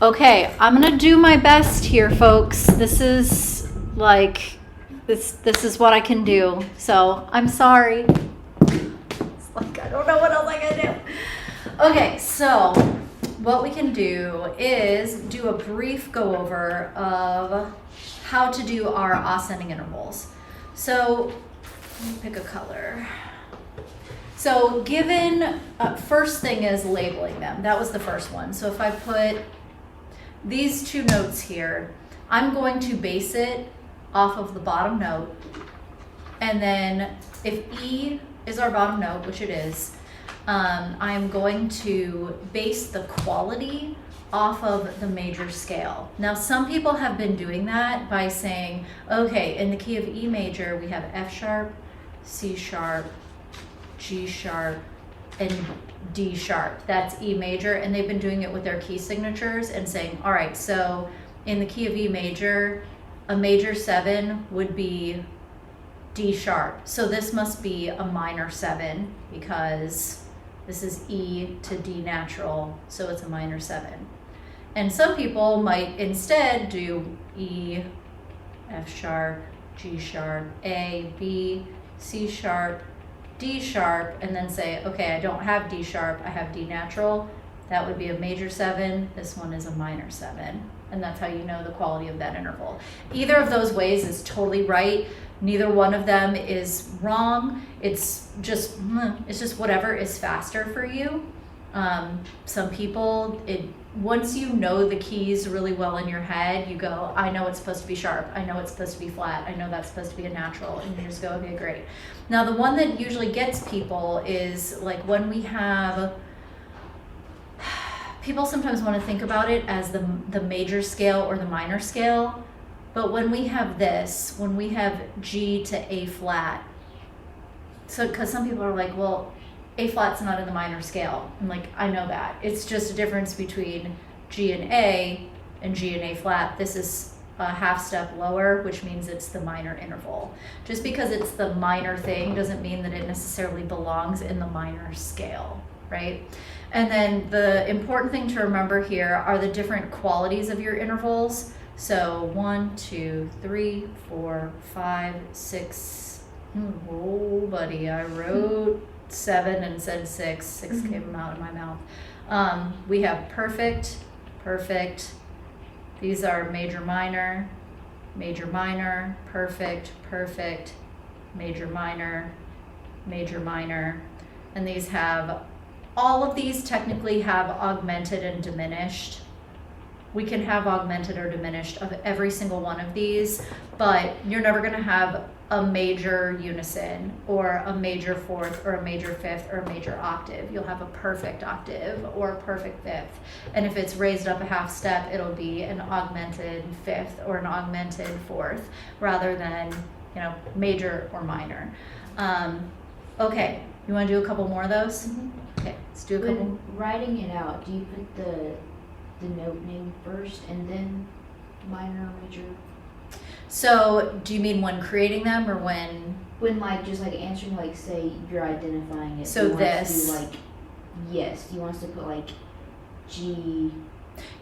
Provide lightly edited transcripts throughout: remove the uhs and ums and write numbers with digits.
Okay, I'm gonna do my best here, folks. This is like, this is what I can do. So I'm sorry. It's like, I don't know what else I can do. Okay, so what we can do is do a brief go over of how to do our ascending intervals. So let me pick a color. So given, first thing is labeling them. That was the first one. So if I put these two notes here, I'm going to base it off of the bottom note. And then if E is our bottom note, which it is, I'm going to base the quality off of the major scale. Now, some people have been doing that by saying, okay, in the key of E major, we have F sharp, C sharp, G sharp, and D sharp. That's E major, and they've been doing it with their key signatures and saying, all right, so in the key of E major, a major 7 would be D sharp. So this must be a minor 7 because this is E to D natural, so it's a minor 7. And some people might instead do E, F sharp, G sharp, A, B, C sharp, D sharp, and then say, okay, I don't have D sharp, I have D natural. That would be a major 7. This one is a minor 7. And that's how you know the quality of that interval. Either of those ways is totally right. Neither one of them is wrong. It's just whatever is faster for you. Some people, once you know the keys really well in your head, you go, I know it's supposed to be sharp. I know it's supposed to be flat. I know that's supposed to be a natural. And you just go, okay, great. Now, the one that usually gets people is like when we have, people sometimes want to think about it as the major scale or the minor scale. But when we have this, when we have G to A flat, so because some people are like, well, A flat's not in the minor scale. I'm like, I know that. It's just a difference between G and G and A flat. This is a half step lower, which means it's the minor interval. Just because it's the minor thing doesn't mean that it necessarily belongs in the minor scale, right? And then the important thing to remember here are the different qualities of your intervals. So 1, 2, 3, 4, 5, 6. Oh, buddy, I wrote 7 and said 6. 6 came out of my mouth. We have perfect, perfect. These are major, minor, perfect, perfect, major, minor. And these have, all of these technically have augmented and diminished. We can have augmented or diminished of every single one of these, but you're never going to have a major unison or a major fourth or a major fifth or a major octave. You'll have a perfect octave or a perfect fifth. And if it's raised up a half step, it'll be an augmented fifth or an augmented fourth rather than, major or minor. Okay, you want to do a couple more of those? Mm-hmm. Okay, let's do a couple. When writing it out, do you put the note name first and then minor or major? So do you mean when creating them or when Just answering, say you're identifying it. So this. Do yes. Do you want us to put G?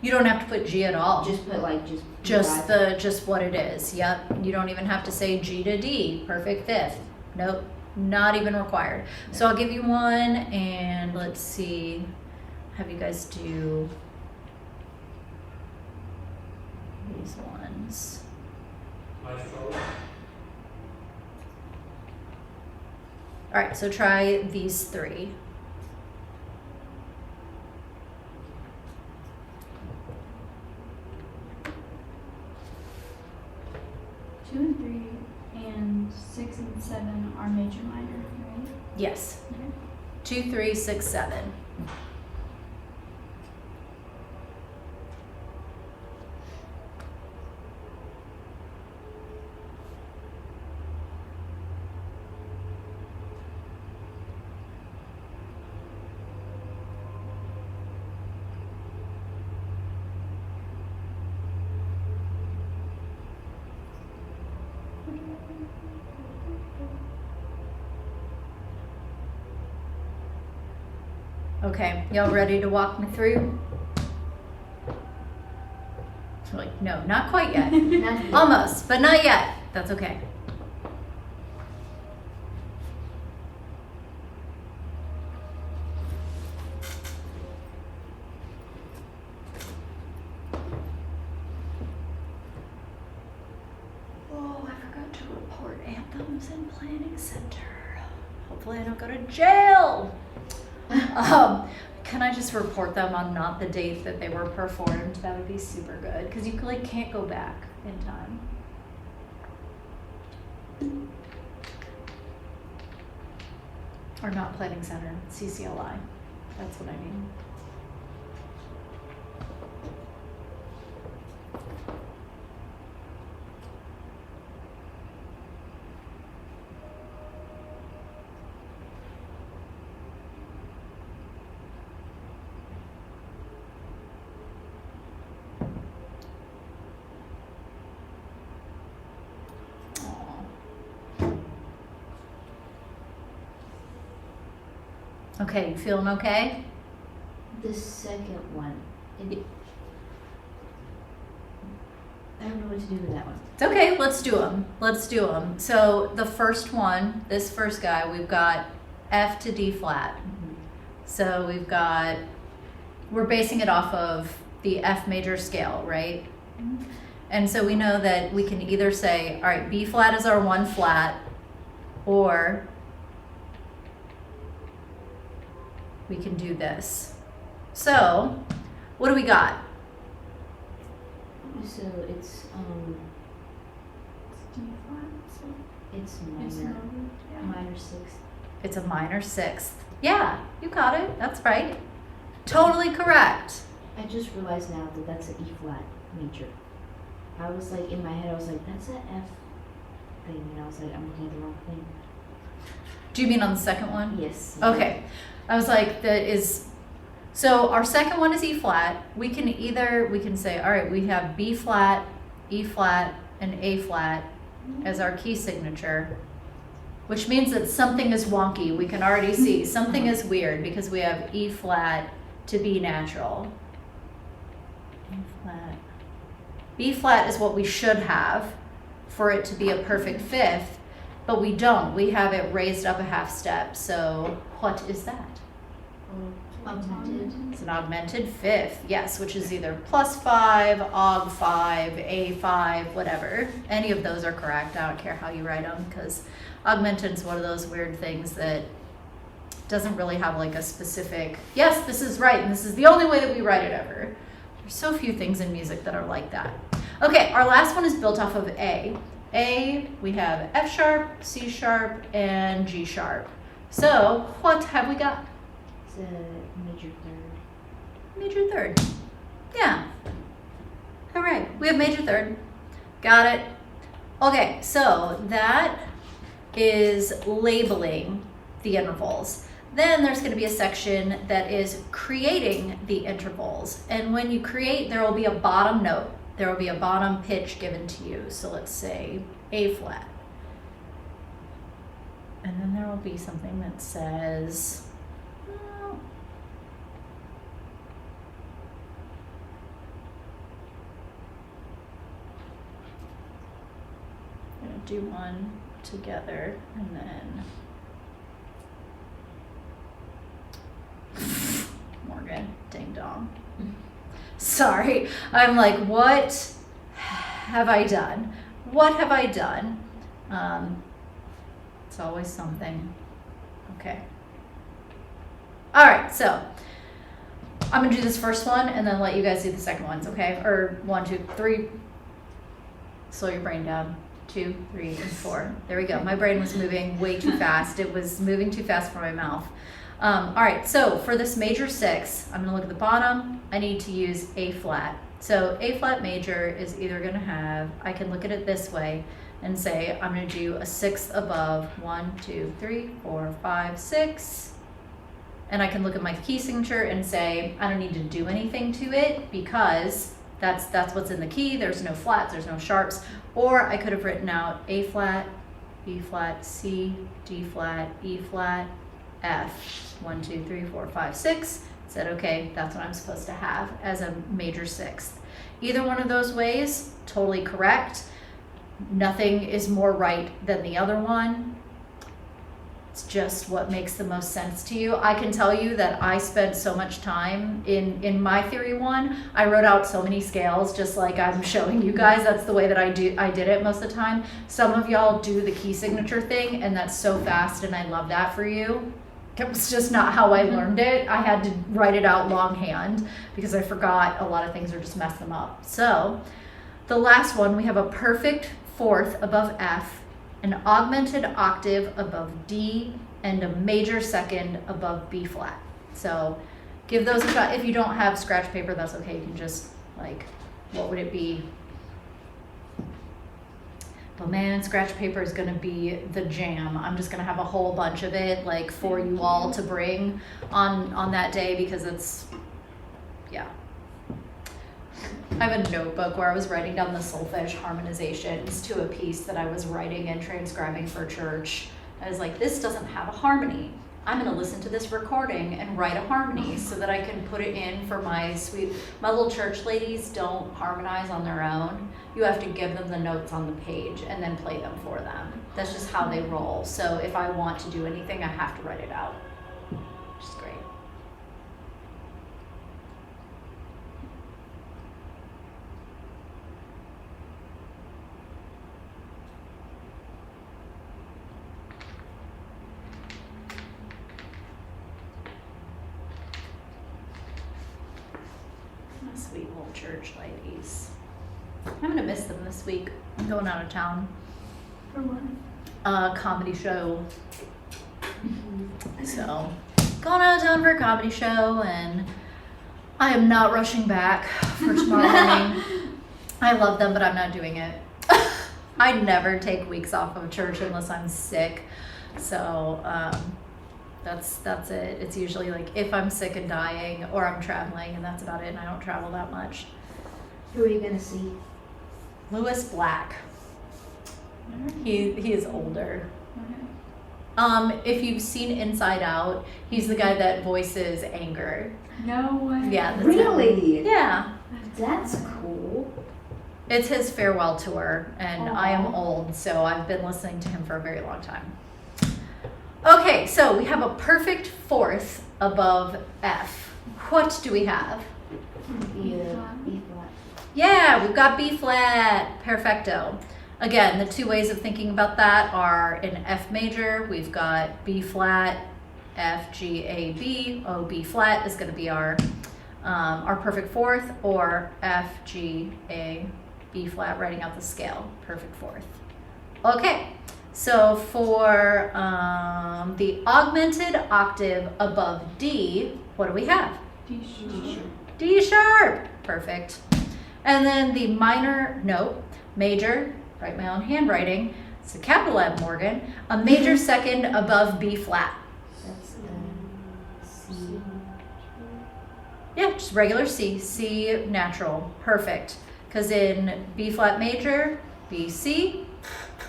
You don't have to put G at all. Just put just what it is. Yep. You don't even have to say G to D, perfect fifth. Nope. Not even required. No. So I'll give you one and let's see. Have you guys do these ones. All right, so try these 3. Two and 3 and 6 and 7 are major, minor, right? Yes. Okay. 2, 3, 6, 7. Okay, y'all ready to walk me through? Like, no, not quite yet. Not yet. Almost, but not yet. That's okay. Oh, I forgot to report anthems in planning center. Hopefully I don't go to jail. Can I just report them on not the date that they were performed? That would be super good, because you like can't go back in time. Or not planning center, CCLI. That's what I mean. Okay, you feeling okay? The second one. I don't know what to do with that one. It's okay, let's do them. Let's do them. So the first one, this first guy, we've got F to D flat. So we're basing it off of the F major scale, right? And so we know that we can either say, all right, B flat is our one flat, or we can do this. So, what do we got? So it's D flat, so it's it's minor, no, yeah. minor sixth. It's a minor sixth. Yeah, you got it. That's right. Totally correct. I just realized now that that's an E flat major. I was like, in my head, I was like, that's an F thing, and I was like, I'm looking at the wrong thing. Do you mean on the second one? Yes. Okay. I was like, so our second one is E flat. We can say, all right, we have B flat, E flat, and A flat as our key signature, which means that something is wonky. We can already see something is weird because we have E flat to B natural. E flat. B flat is what we should have for it to be a perfect fifth, but we don't. We have it raised up a half step. So what is that? Augmented. It's an augmented fifth, yes, which is either +5, aug5, A5, whatever. Any of those are correct. I don't care how you write them, because augmented is one of those weird things that doesn't really have like a specific, yes, this is right, and this is the only way that we write it ever. There's so few things in music that are like that. Okay, our last one is built off of A. A, we have F sharp, C sharp, and G sharp. So what have we got? It's a major third. Major third. Yeah. All right, we have major third. Got it. Okay, so that is labeling the intervals. Then there's going to be a section that is creating the intervals. And when you create, there will be a bottom note. There will be a bottom pitch given to you. So let's say A flat. And then there will be something that says, well, I'm going to do one together and then Morgan, ding dong. Sorry, I'm like, what have I done? What have I done? It's always something. Okay. All right, so I'm gonna do this first one and then let you guys do the second ones, okay? Or 1, 2, 3. Slow your brain down. 2, 3, and 4. There we go. My brain was moving way too fast. It was moving too fast for my mouth. All right, so for this major 6, I'm gonna look at the bottom. I need to use A flat. So A flat major is either gonna have, I can look at it this way and say, I'm gonna do a 6th above 1, 2, 3, 4, 5, 6. And I can look at my key signature and say, I don't need to do anything to it because that's what's in the key. There's no flats, there's no sharps. Or I could have written out A flat, B flat, C, D flat, E flat, F. 1, 2, 3, 4, 5, 6. Said, okay, that's what I'm supposed to have as a major 6th. Either one of those ways, totally correct. Nothing is more right than the other one. It's just what makes the most sense to you. I can tell you that I spent so much time in my theory one. I wrote out so many scales, just like I'm showing you guys. That's the way that I did it most of the time. Some of y'all do the key signature thing, and that's so fast, and I love that for you. It was just not how I learned it. I had to write it out longhand because I forgot a lot of things or just messed them up. So the last one, we have a perfect fourth above F, an augmented octave above D, and a major second above B flat. So give those a shot. If you don't have scratch paper, that's okay. You can just, like, what would it be? But man, scratch paper is gonna be the jam. I'm just gonna have a whole bunch of it, like, for you all to bring on that day, because it's, yeah. I have a notebook where I was writing down the solfege harmonizations to a piece that I was writing and transcribing for church. I was like, this doesn't have a harmony. I'm gonna listen to this recording and write a harmony so that I can put it in for my little church ladies don't harmonize on their own. You have to give them the notes on the page and then play them for them. That's just how they roll. So if I want to do anything, I have to write it out, which is great. Sweet little church ladies. I'm gonna miss them this week. I'm going out of town. For what? A comedy show. So, going out of town for a comedy show, and I am not rushing back for tomorrow morning. I love them, but I'm not doing it. I never take weeks off of church unless I'm sick. So, that's it. It's usually like if I'm sick and dying or I'm traveling, and that's about it, and I don't travel that much. Who are you gonna see? Lewis Black. He is older. Okay. If you've seen Inside Out, he's the guy that voices anger. No way. Yeah, that's Really? him. Yeah. That's cool. It's his farewell tour, and I am Aw. old, so I've been listening to him for a very long time. Okay, so we have a perfect fourth above F. What do we have? B flat. flat. Yeah, we've got B flat, perfecto. Again, the two ways of thinking about that are in F major, we've got B flat, F, G, A, B. Oh, B flat is going to be our perfect fourth, or F, G, A, B flat, writing out the scale, perfect fourth. Okay, so for the augmented octave above D, what do we have? D sharp. D sharp, perfect. And then the minor, no, major, write my own handwriting, it's a capital M, Morgan, a major second above B flat. That's C. Yeah, just regular C, C natural, perfect. Because in B flat major, B, C,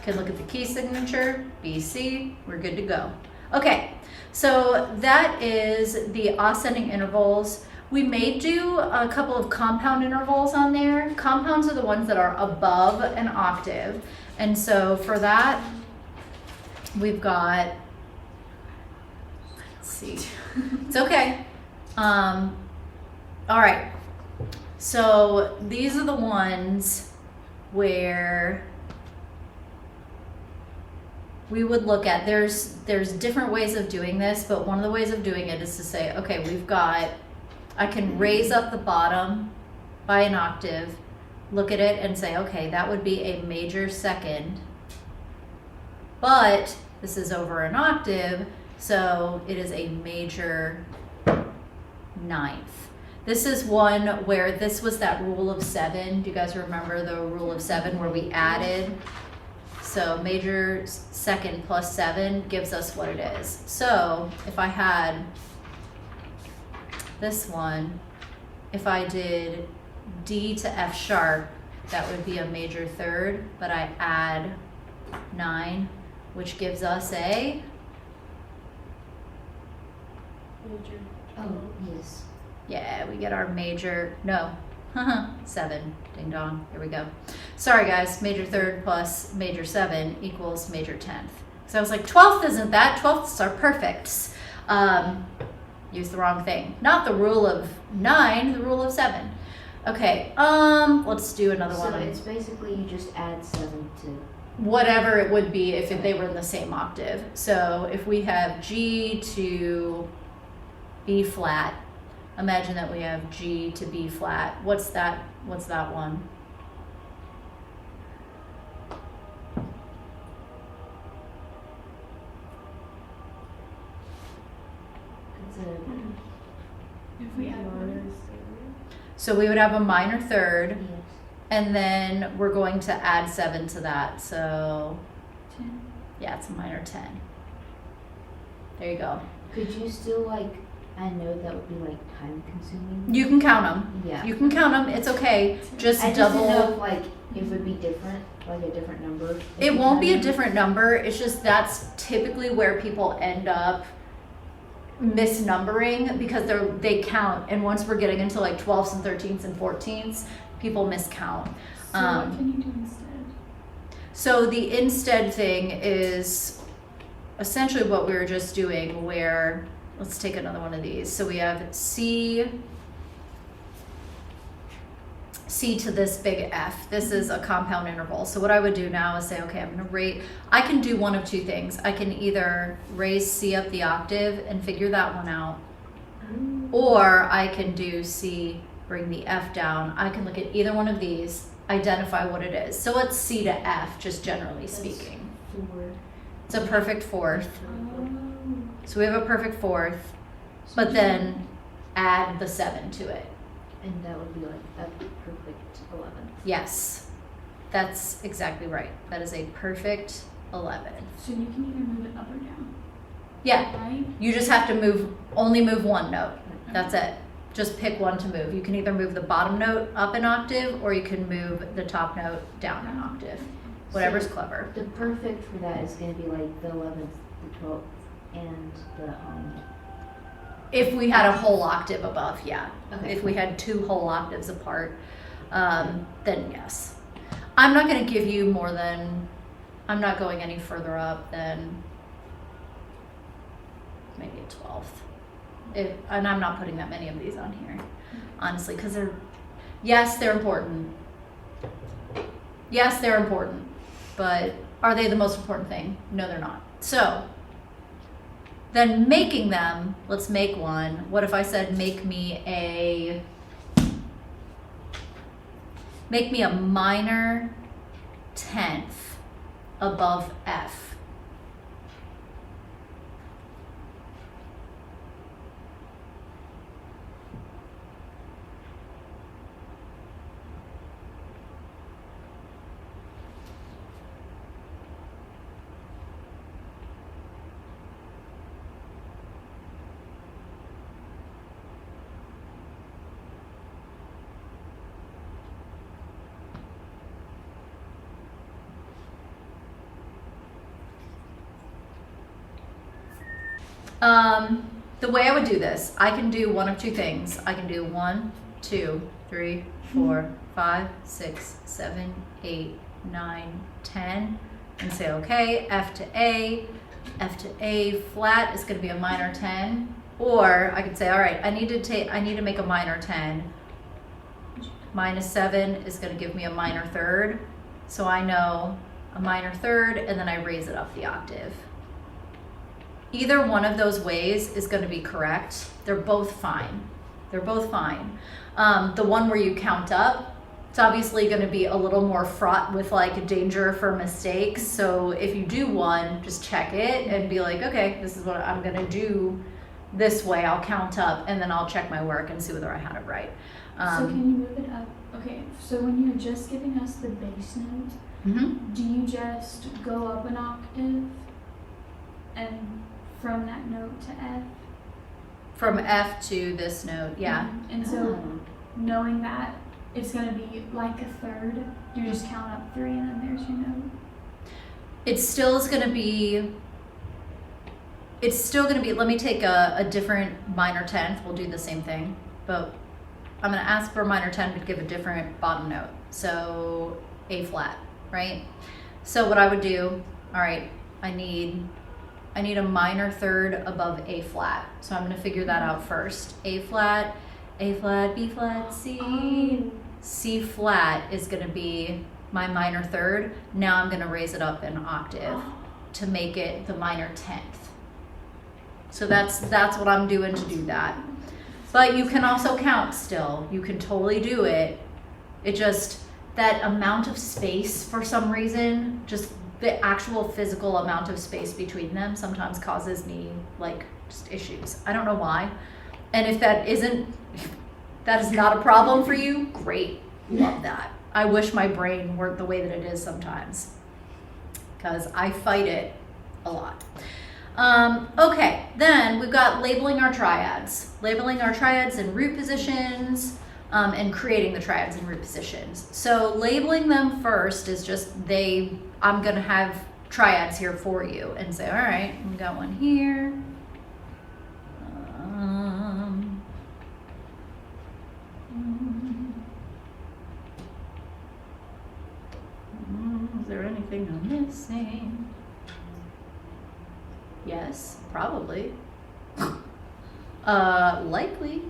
can look at the key signature, B, C, we're good to go. Okay, so that is the ascending intervals. We may do a couple of compound intervals on there. Compounds are the ones that are above an octave. And so for that, we've got, let's see, it's okay. All right, so these are the ones where we would look at, there's different ways of doing this, but one of the ways of doing it is to say, okay, we've got, I can raise up the bottom by an octave, look at it and say, okay, that would be a major second, but this is over an octave, so it is a major ninth. This is one where this was that rule of 7. Do you guys remember the rule of 7 where we added? So major second plus 7 gives us what it is. So if I had this one, if I did D to F sharp, that would be a major third, but I add 9, which gives us a, Major. Oh, yes. yeah, we get our major, no, 7. Ding dong. Here we go. Sorry guys, major third plus major 7 equals major 10th. So I was like, 12th isn't that. 12ths are perfects. Use the wrong thing. Not the rule of 9, the rule of 7. Okay, let's do another So one. it's basically you just add 7 to. Whatever it would be if they were in the same octave. So if we have G to B flat, imagine that we have G to B flat. What's that one? It's a. If we add one. So we would have a minor third, Yes. and then we're going to add 7 to that. So 10. yeah, it's a minor 10. There you go. Could you still like? I know that would be like time consuming. You can count them. Yeah. You can count them. It's okay. Just I just double. didn't know if like it would be different, like a different number. It won't be a different number. It's just that's typically where people end up misnumbering because they count, and once we're getting into like 12ths and 13ths and 14ths, people miscount. So what can you do instead? So the instead thing is essentially what we were just doing, where let's take another one of these. So we have C to this big F. This is a compound interval. So what I would do now is say, okay, I'm gonna rate, I can do one of two things. I can either raise C up the octave and figure that one out, or I can do C, bring the F down. I can look at either one of these, identify what it is. So it's C to F, just generally speaking. 4. It's a perfect fourth. Oh. So we have a perfect fourth, but then add the 7 to it. And that would be like a perfect 11. Yes, that's exactly right. That is a perfect 11. So you can either move it up or down, Yeah, right? you just have to only move one note. That's it. Just pick one to move. You can either move the bottom note up an octave, or you can move the top note down an octave. Whatever's So clever. The perfect for that is going to be like the 11th, the 12th, and the If we had a whole octave above, yeah. Okay. If we had 2 whole octaves apart, then yes. I'm not going to give you more than, I'm not going any further up than maybe a 12th. And I'm not putting that many of these on here, honestly, because they're important. Yes, they're important, but are they the most important thing? No, they're not. So, then making them, let's make one. What if I said make me a minor 10th above F? The way I would do this, I can do one of two things. I can do 1, 2, 3, 4, 5, 6, 7, 8, 9, 10, and say, okay, F to A flat is going to be a minor 10. Or I could say, all right, I need to make a minor 10. Minus 7 is going to give me a minor third. So I know a minor third, and then I raise it up the octave. Either one of those ways is going to be correct. They're both fine. They're both fine. The one where you count up, it's obviously going to be a little more fraught with like danger for mistakes. So if you do one, just check it and be like, okay, this is what I'm going to do this way. I'll count up and then I'll check my work and see whether I had it right. So can you move it up? Okay, so when you're just giving us the bass note, Mhm. do you just go up an octave and from that note to F? From F to this note, yeah. And so knowing that it's going to be like a third, you just count up 3 and then there's your note. It still is going to be, let me take a different minor 10th. We'll do the same thing, but I'm gonna ask for a minor 10 but give a different bottom note. So A flat, right? So what I would do, all right, I need a minor third above A flat. So I'm gonna figure that out first. A flat, B flat, C. C flat is gonna be my minor third. Now I'm gonna raise it up an octave to make it the minor 10th. So that's what I'm doing to do that. But you can also count still. You can totally do it. It just, that amount of space for some reason, just the actual physical amount of space between them sometimes causes me like just issues. I don't know why. And if that is not a problem for you, great. Love that. I wish my brain worked the way that it is sometimes, because I fight it a lot. Okay, then we've got labeling our triads. Labeling our triads in root positions, and creating the triads in root positions. So labeling them first is just I'm gonna have triads here for you and say, all right, we got one here. Is there anything I'm missing? Yes, probably. Likely.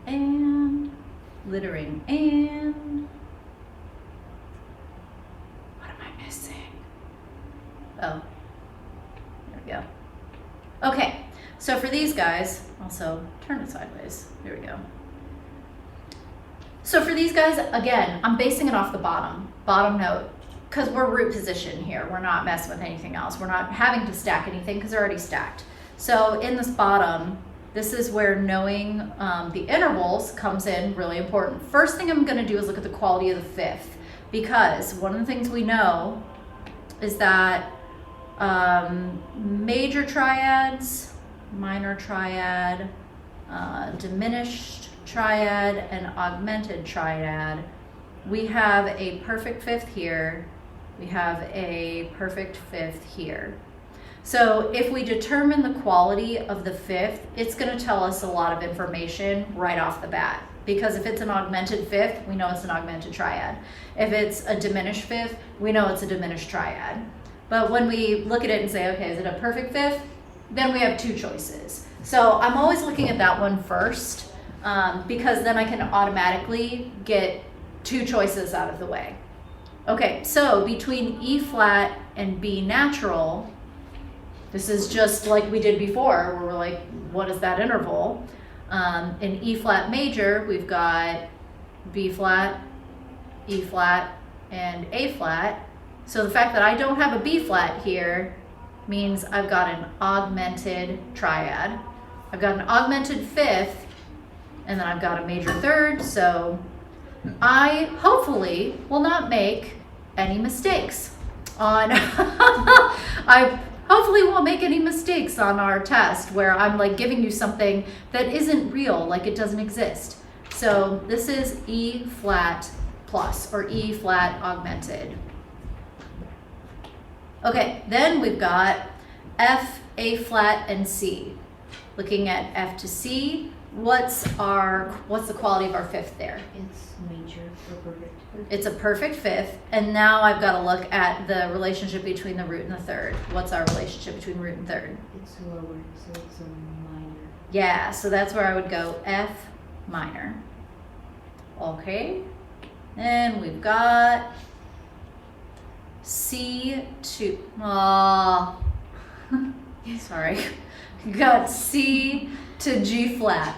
And littering and what am I missing? Oh, there we go. Okay, so for these guys, also turn it sideways. There we go. So for these guys, again, I'm basing it off the bottom note, because we're root position here. We're not messing with anything else. We're not having to stack anything because they're already stacked. So in this bottom, this is where knowing the intervals comes in really important. First thing I'm gonna do is look at the quality of the fifth, because one of the things we know is that major triads, minor triad, diminished triad, and augmented triad, we have a perfect fifth here. We have a perfect fifth here. So if we determine the quality of the fifth, it's going to tell us a lot of information right off the bat. Because if it's an augmented fifth, we know it's an augmented triad. If it's a diminished fifth, we know it's a diminished triad. But when we look at it and say, okay, is it a perfect fifth? Then we have two choices. So I'm always looking at that one first, because then I can automatically get two choices out of the way. Okay, so between E flat and B natural, this is just like we did before, where we're like, what is that interval? In E flat major, we've got B flat, E flat, and A flat. So the fact that I don't have a B flat here means I've got an augmented triad. I've got an augmented fifth, and then I've got a major third, so I hopefully will not make any mistakes on, I hopefully won't make any mistakes on our test where I'm like giving you something that isn't real, like it doesn't exist. So this is E flat plus, or E flat augmented. Okay, then we've got F, A flat, and C. Looking at F to C, what's the quality of our fifth there? It's major or perfect. It's a perfect fifth, and now I've got to look at the relationship between the root and the third. What's our relationship between root and third? It's lower, so it's a minor. Yeah, so that's where I would go F minor. Okay, and we've got C to, sorry, we got C to G flat.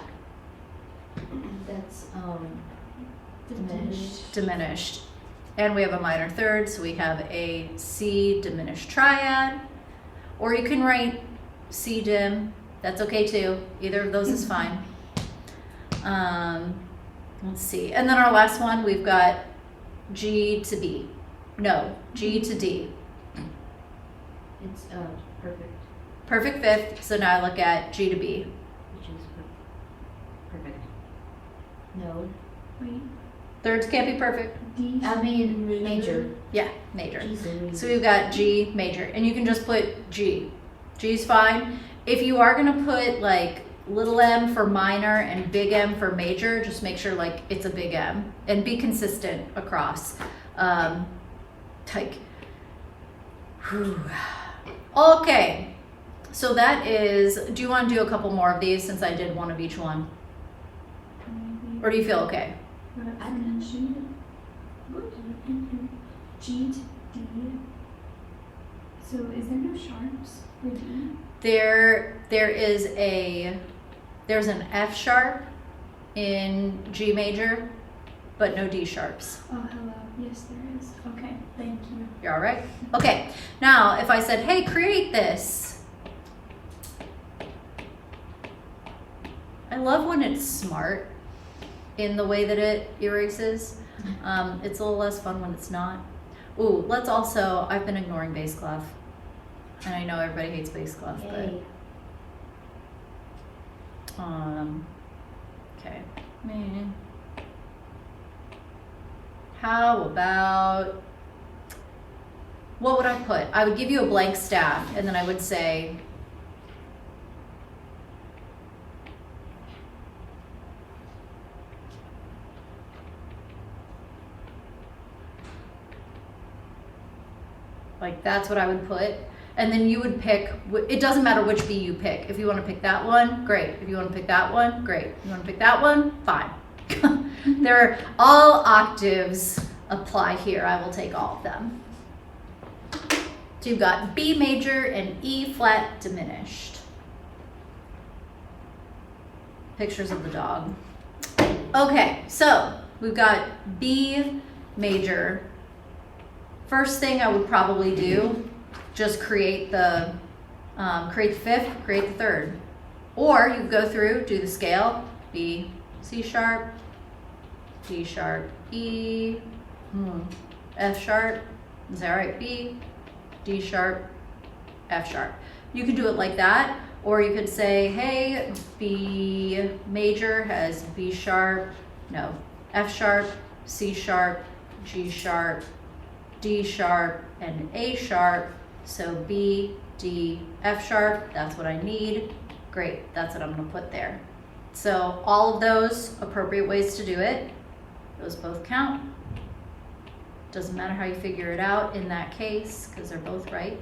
That's diminished. And we have a minor third, so we have a C diminished triad. Or you can write C dim, that's okay too. Either of those is fine. Let's see. And then our last one, we've got G to B. No, G to D. It's perfect, Perfect fifth, so now I look at G to B. which is perfect. No, Wait. Thirds can't be perfect. D. I mean major. Yeah, major. Easily. So we've got G major, and you can just put G. G's fine. if you are gonna put like little m for minor and big M for major, just make sure like it's a big M and be consistent across. Like, whew. Okay, so that is, do you want to do a couple more of these since I did one of each one? Maybe. Or do you feel okay? What I mentioned. G to D. So is there no sharps for D? There's an F sharp in G major, but no D sharps. Oh, hello. Yes, there is. Okay, thank you. You're all right? Okay, now if I said, hey, create this. I love when it's smart in the way that it erases. It's a little less fun when it's not. Ooh, let's also, I've been ignoring base clef. And I know everybody hates base clef, Yay. but okay. How about, what would I put? I would give you a blank staff and then I would say, like that's what I would put. And then you would pick, it doesn't matter which B you pick. If you want to pick that one, great. If you want to pick that one, great. If you want to pick that one, fine. They're all octaves apply here. I will take all of them. So you've got B major and E flat diminished. Pictures of the dog. Okay, so we've got B major. First thing I would probably do, just create the fifth, create the third. Or you go through, do the scale, B, C sharp, D sharp, E, F sharp, is that right? B, D sharp, F sharp. You can do it like that, or you could say, hey, B major has B sharp, no, F sharp, C sharp, G sharp, D sharp, and A sharp. So B, D, F sharp, that's what I need. Great, that's what I'm gonna put there. So all of those appropriate ways to do it, those both count. Doesn't matter how you figure it out in that case, because they're both right.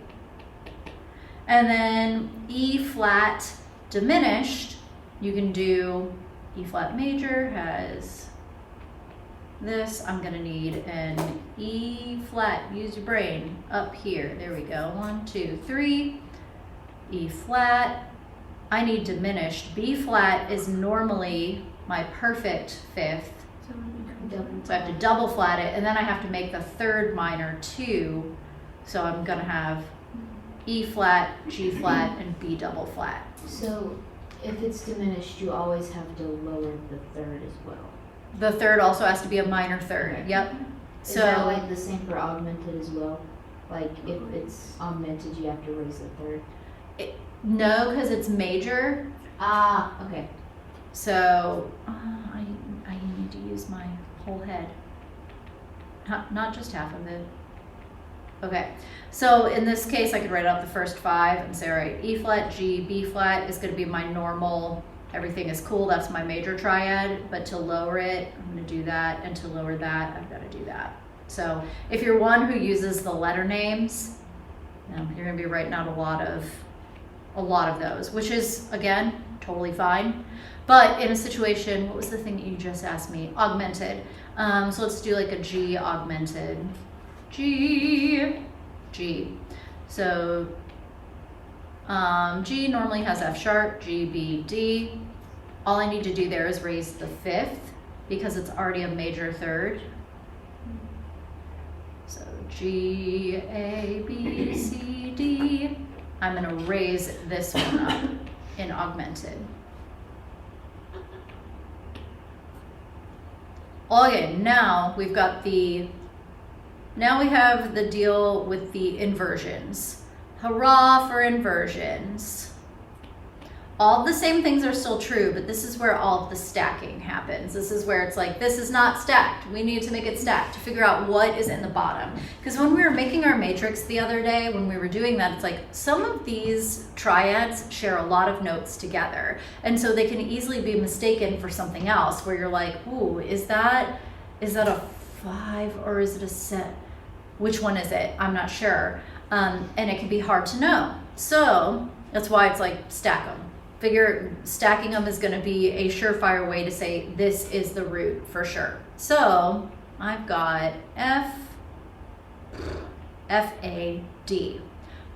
And then E flat diminished, you can do E flat major has this. I'm gonna need an E flat, use your brain, up here. There we go, 1, 2, 3. E flat, I need diminished. B flat is normally my perfect fifth. So So I have to double flat it, and then I have to make the third minor 2. So I'm gonna have E flat, G flat, and B double flat. So if it's diminished, you always have to lower the third as well. The third also has to be a minor third, Okay. yep. Is that So, like the same for augmented as well? Like if it's augmented, you have to raise the third? no, because it's major. Ah, okay. So, I need to use my whole head. Not just half of it. Okay, so in this case, I could write out the first 5 and say, all right, E flat, G, B flat is gonna be my normal, everything is cool, that's my major triad, but to lower it, I'm gonna do that, and to lower that, I've gotta do that. So if you're one who uses the letter names, you're gonna be writing out a lot of those, which is, again, totally fine. But in a situation, what was the thing that you just asked me? Augmented. So let's do like a G augmented. G. So G normally has F sharp, G, B, D. All I need to do there is raise the fifth because it's already a major third. So G, A, B, C, D. I'm gonna raise this one up in augmented. Okay, now we have the deal with the inversions. Hurrah for inversions. all the same things are still true, but this is where all of the stacking happens. This is where it's like, this is not stacked. We need to make it stacked to figure out what is in the bottom. Because when we were making our matrix the other day, when we were doing that, it's like some of these triads share a lot of notes together. And so they can easily be mistaken for something else where you're like, ooh, is that a 5 or is it a set? Which one is it? I'm not sure. And it can be hard to know. So that's why it's like stack them. Figure stacking them is going to be a surefire way to say this is the root for sure. So I've got F, A, D.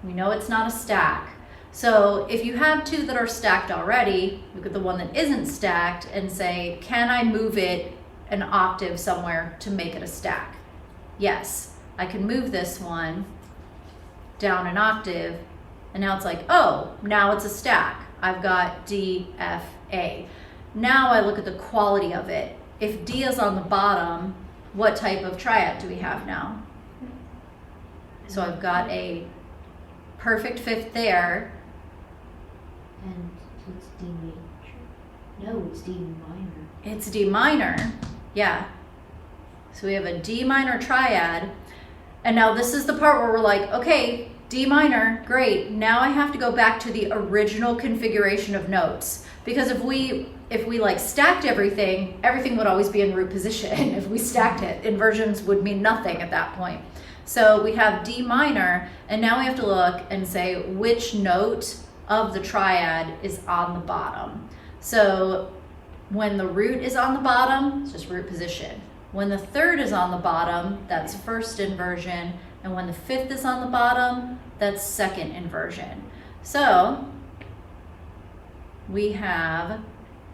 We know it's not a stack. So if you have two that are stacked already, look at the one that isn't stacked and say, can I move it an octave somewhere to make it a stack? Yes, I can move this one down an octave, and now it's like, oh, now it's a stack. I've got D, F, A. Now I look at the quality of it. If D is on the bottom, what type of triad do we have now? So I've got a perfect fifth there. And it's D major. No, it's D minor. It's D minor, yeah. So we have a D minor triad. And now this is the part where we're like, okay, D minor, great. Now I have to go back to the original configuration of notes. Because if we like stacked everything would always be in root position. If we stacked it, inversions would mean nothing at that point. So we have D minor, and now we have to look and say which note of the triad is on the bottom. So when the root is on the bottom, it's just root position. When the third is on the bottom, that's first inversion. And when the fifth is on the bottom, that's second inversion. So we have,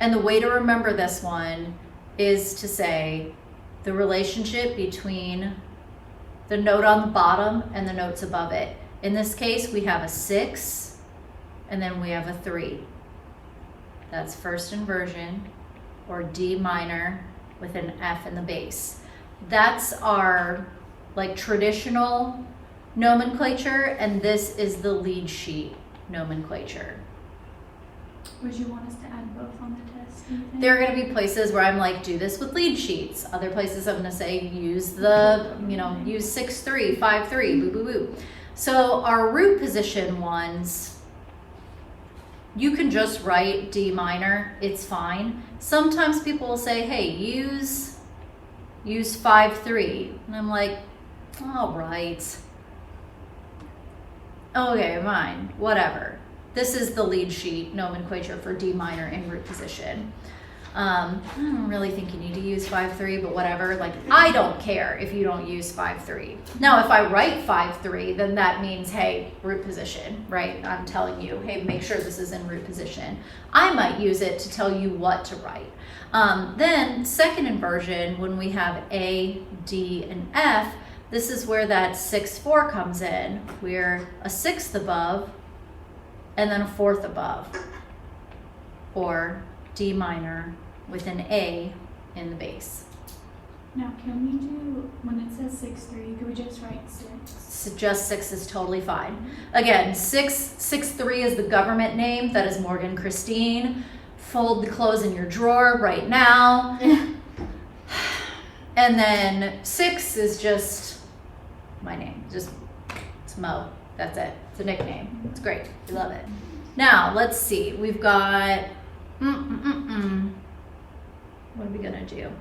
and the way to remember this one is to say the relationship between the note on the bottom and the notes above it. In this case, we have a 6, and then we have a 3. That's first inversion, or D minor with an F in the bass. That's our like traditional nomenclature, and this is the lead sheet nomenclature. Would you want us to add both on the test? do you think? There are going to be places where I'm like, do this with lead sheets. Other places I'm going to say, use the, use 6-3, 5-3, boo, boo, boo. So our root position ones, you can just write D minor, it's fine. Sometimes people will say, hey, use 5-3. And I'm like, all right. Okay, fine, whatever. This is the lead sheet nomenclature for D minor in root position. I don't really think you need to use 5-3, but whatever. Like, I don't care if you don't use 5-3. Now, if I write 5-3, then that means, hey, root position, right? I'm telling you, hey, make sure this is in root position. I might use it to tell you what to write. Then second inversion, when we have A, D, and F, this is where that 6-4 comes in. We're a 6th above and then a 4th above, or D minor with an A in the bass. Now, can we do, when it says 6-3, could we just write 6? So just 6 is totally fine. Again, 6-3 is the government name. That is Morgan Christine. Fold the clothes in your drawer right now. And then 6 is just my name. It's Mo. That's it. It's a nickname. It's great. We love it. Now, let's see. We've got... What are we going to do?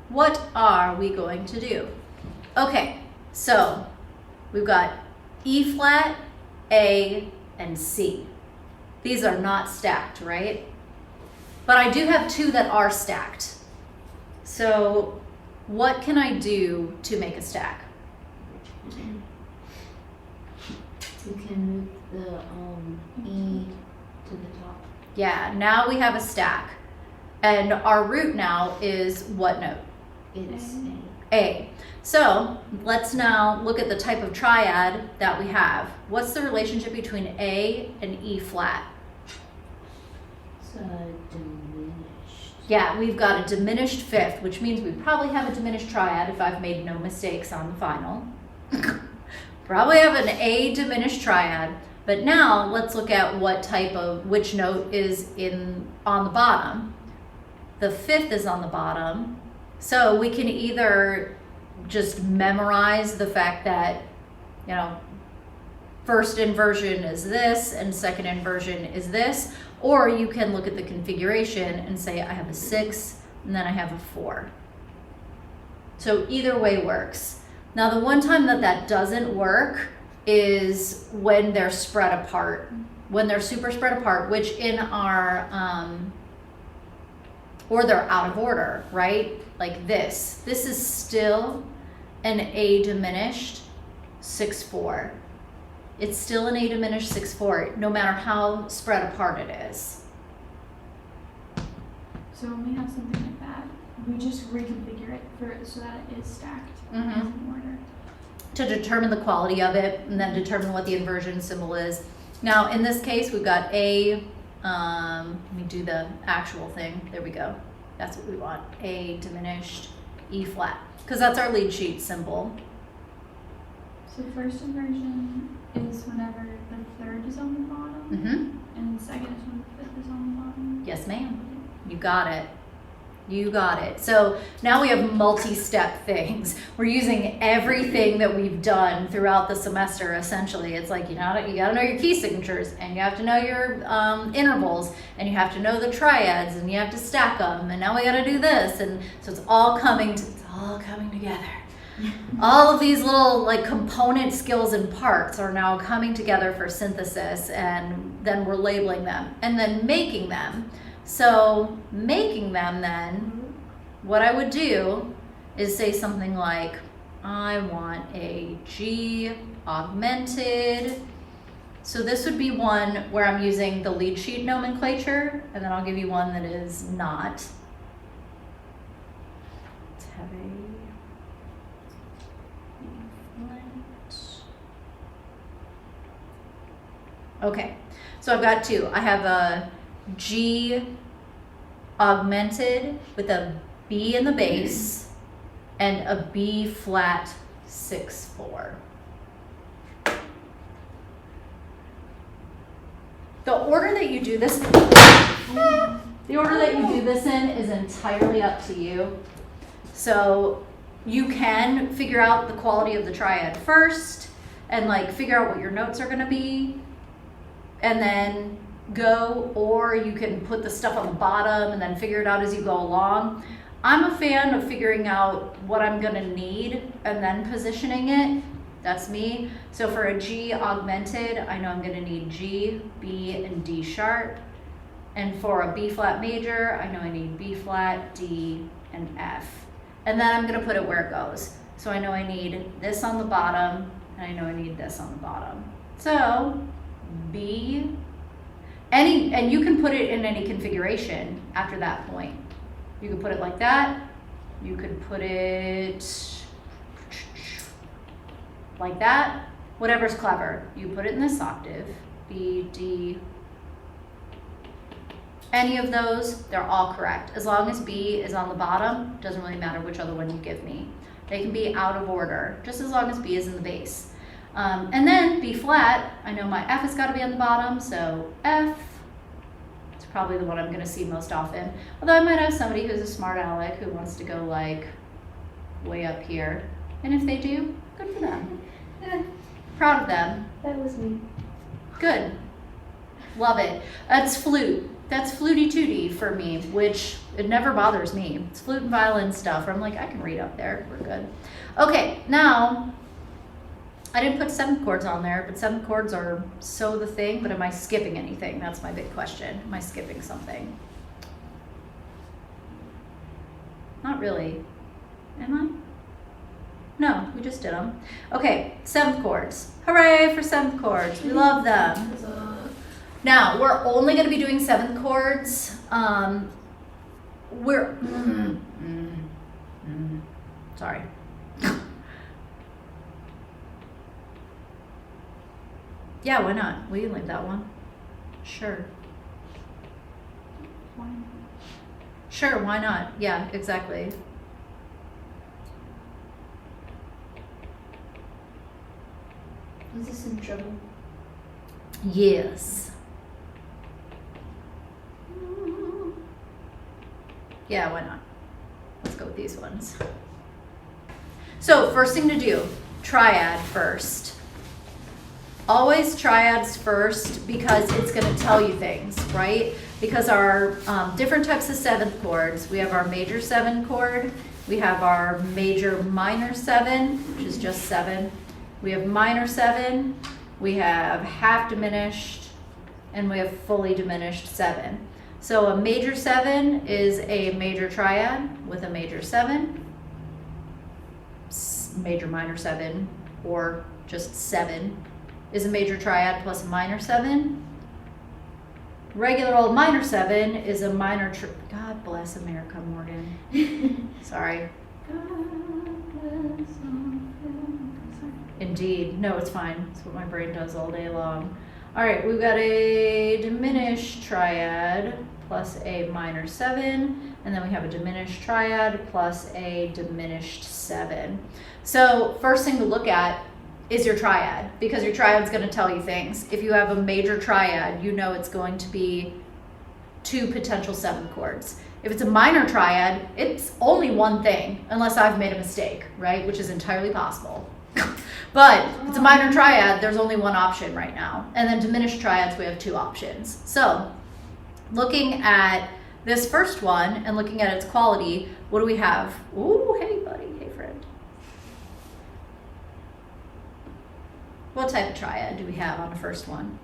What are we going to do? Okay, so we've got E flat, A, and C. These are not stacked, right? But I do have 2 that are stacked. So what can I do to make a stack? You can move the E to the top. Yeah, now we have a stack. And our root now is what note? It's A. So let's now look at the type of triad that we have. What's the relationship between A and E flat? It's diminished. Yeah, we've got a diminished fifth, which means we probably have a diminished triad if I've made no mistakes on the final. Probably have an A diminished triad. But now let's look at which note is on the bottom. The 5th is on the bottom. So we can either just memorize the fact that, you know, first inversion is this and second inversion is this, or you can look at the configuration and say I have a 6 and then I have a 4. So either way works. Now the one time that doesn't work is when they're spread apart. When they're super spread apart, which in our, or they're out of order, right? Like this. This is still an A diminished 6/4. It's still an A diminished 6/4, no matter how spread apart it is. So when we have something like that, we just reconfigure it so that it is stacked Mhm. as in order. To determine the quality of it and then determine what the inversion symbol is. Now in this case we've got A, let me do the actual thing, there we go. That's what we want, A diminished E flat, because that's our lead sheet symbol. So first inversion is whenever the 3rd is on the bottom, Mm-hmm. and the second is when the 5th is on the bottom. Yes ma'am, you got it. You got it. So now we have multi-step things. We're using everything that we've done throughout the semester. Essentially, it's like you gotta know your key signatures, and you have to know your intervals, and you have to know the triads, and you have to stack them. And now we got to do this, and so it's all coming together. All of these little like component skills and parts are now coming together for synthesis, and then we're labeling them and then making them. So making them then, what I would do is say something like, I want a G augmented. So this would be one where I'm using the lead sheet nomenclature, and then I'll give you one that is not. Let's have okay, so I've got two. I have a G augmented with a B in the bass and a B flat 6/4. The order that you do this, in is entirely up to you. So you can figure out the quality of the triad first and like figure out what your notes are going to be, and then go, or you can put the stuff on the bottom and then figure it out as you go along. I'm a fan of figuring out what I'm going to need and then positioning it. That's me. So for a G augmented, I know I'm going to need G, B, and D sharp. And for a B flat major, I know I need B flat, D, and F. And then I'm going to put it where it goes. So I know I need this on the bottom, and I know I need this on the bottom. So B, and you can put it in any configuration after that point. You could put it like that. You could put it like that. Whatever's clever. You put it in this octave. B, D. Any of those, they're all correct. As long as B is on the bottom, doesn't really matter which other one you give me. They can be out of order, just as long as B is in the bass. And then B flat, I know my F has got to be on the bottom, so F. It's probably the one I'm going to see most often. Although I might have somebody who's a smart aleck who wants to go like way up here. And if they do, good for them. Proud of them. That was me. Good. Love it. That's flute. That's fluty tooty for me, which it never bothers me. It's flute and violin stuff where I'm like, I can read up there. We're good. Okay, now I didn't put 7th chords on there, but 7th chords are so the thing, but am I skipping anything? That's my big question. Am I skipping something? Not really. Am I? No, we just did them. Okay, 7th chords. Hooray for 7th chords. We love them. Now, we're only going to be doing 7th chords. Sorry. Yeah, why not? We can leave that one. Sure. Why not? Sure, why not? Yeah, exactly. Is this in trouble? Yes. Yeah, why not? Let's go with these ones. So first thing to do, triad first. Always triads first because it's going to tell you things, right? Because our different types of seventh chords, we have our major 7 chord, we have our major minor 7, which is just 7. We have minor 7, we have half diminished, and we have fully diminished 7. So a major 7 is a major triad with a major 7, major minor 7, or just 7 is a major triad plus a minor 7. Regular old minor 7 is a minor God bless America, Morgan. Sorry. Indeed. No, it's fine. It's what my brain does all day long. All right, we've got a diminished triad plus a minor 7, and then we have a diminished triad plus a diminished 7. So first thing to look at is your triad, because your triad's going to tell you things. If you have a major triad, you know it's going to be 2 potential 7 chords. If it's a minor triad, it's only one thing, unless I've made a mistake, right? Which is entirely possible. But if it's a minor triad, there's only one option right now. And then diminished triads, we have 2 options. So looking at this first one and looking at its quality, what do we have? Ooh, hey buddy, hey friend. What type of triad do we have on the first one?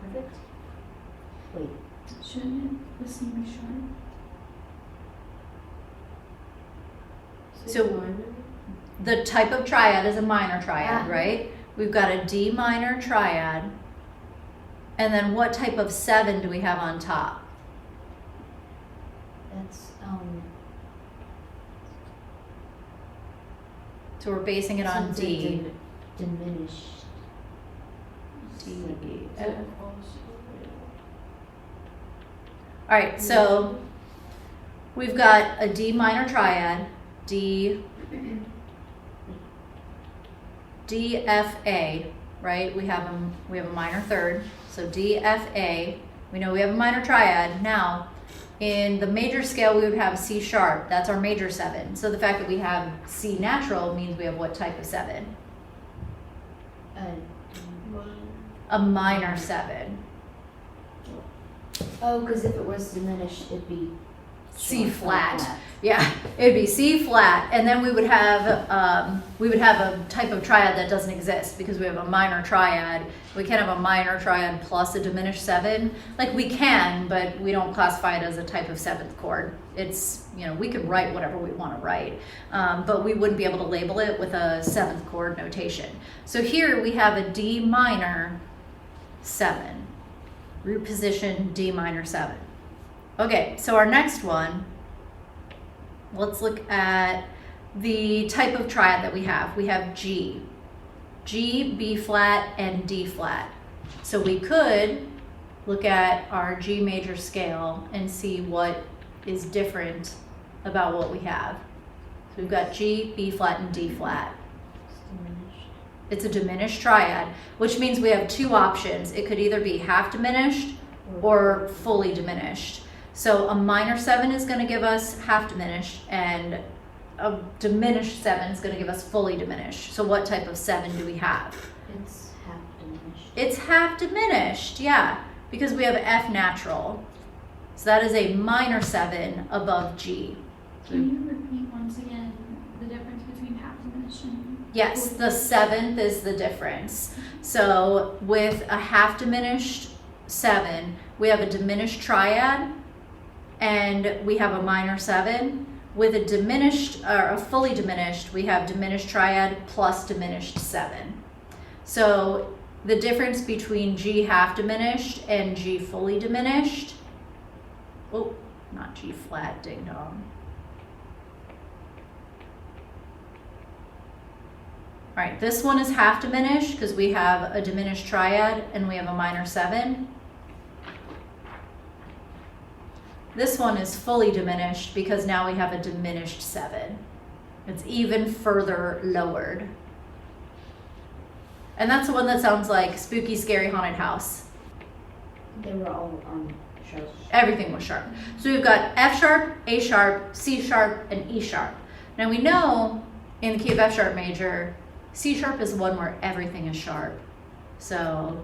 Perfect. Wait. Shouldn't the C be short? So the type of triad is a minor triad, right? We've got a D minor triad. And then what type of 7 do we have on top? That's So we're basing it on D. Diminished. D. All right, so we've got a D minor triad, D, F, A, right? We have a minor third, so D, F, A. We know we have a minor triad. Now, in the major scale, we would have C sharp. That's our major 7. So the fact that we have C natural means we have what type of 7? A minor 7. Oh, because if it was diminished, it'd be C flat. Yeah, it'd be C flat, and then we would have a type of triad that doesn't exist because we have a minor triad. We can't have a minor triad plus a diminished 7. Like we can, but we don't classify it as a type of 7th chord. It's, you know, we can write whatever we want to write, but we wouldn't be able to label it with a 7th chord notation. So here we have a D minor 7, root position D minor 7. Okay, so our next one, let's look at the type of triad that we have. We have G, B flat, and D flat. So we could look at our G major scale and see what is different about what we have. So we've got G, B flat, and D flat. It's a diminished triad, which means we have 2 options. It could either be half diminished or fully diminished. So a minor 7 is going to give us half diminished, and a diminished 7 is going to give us fully diminished. So what type of 7 do we have? It's half diminished. It's half diminished, yeah, because we have F natural. So that is a minor 7 above G. Can you repeat once again the difference between half diminished and? Yes, the 7th is the difference. So with a half diminished 7, we have a diminished triad, and we have a minor 7. With a diminished or a fully diminished, we have diminished triad plus diminished 7. So the difference between G half diminished and G fully diminished, oh, not G flat, ding dong. All right, this one is half diminished because we have a diminished triad and we have a minor 7. This one is fully diminished because now we have a diminished 7. It's even further lowered. And that's the one that sounds like spooky, scary, haunted house. They were all on sharp. Everything was sharp. So we've got F sharp, A sharp, C sharp, and E sharp. Now we know in the key of F sharp major, C sharp is one where everything is sharp. So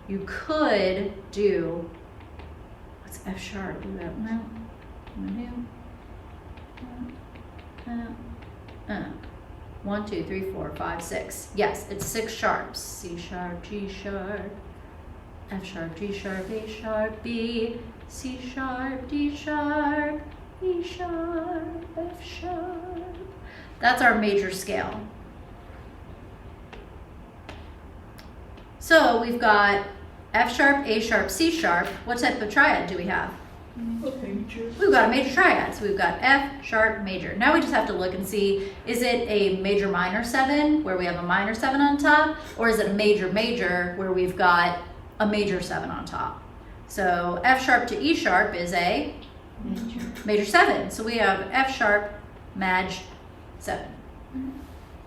you could do, what's F sharp? Do that now. 1, 2, 3, 4, 5, 6. Yes, it's 6 sharps. C sharp, G sharp, F sharp, G sharp, A sharp, B, C sharp, D sharp, E sharp, F sharp. That's our major scale. So we've got F sharp, A sharp, C sharp. What type of triad do we have? We've got a major triad. So we've got F sharp major. Now we just have to look and see, is it a major minor 7 where we have a minor 7 on top, or is it a major major where we've got a major 7 on top? So F sharp to E sharp is a major 7. So we have F sharp maj 7.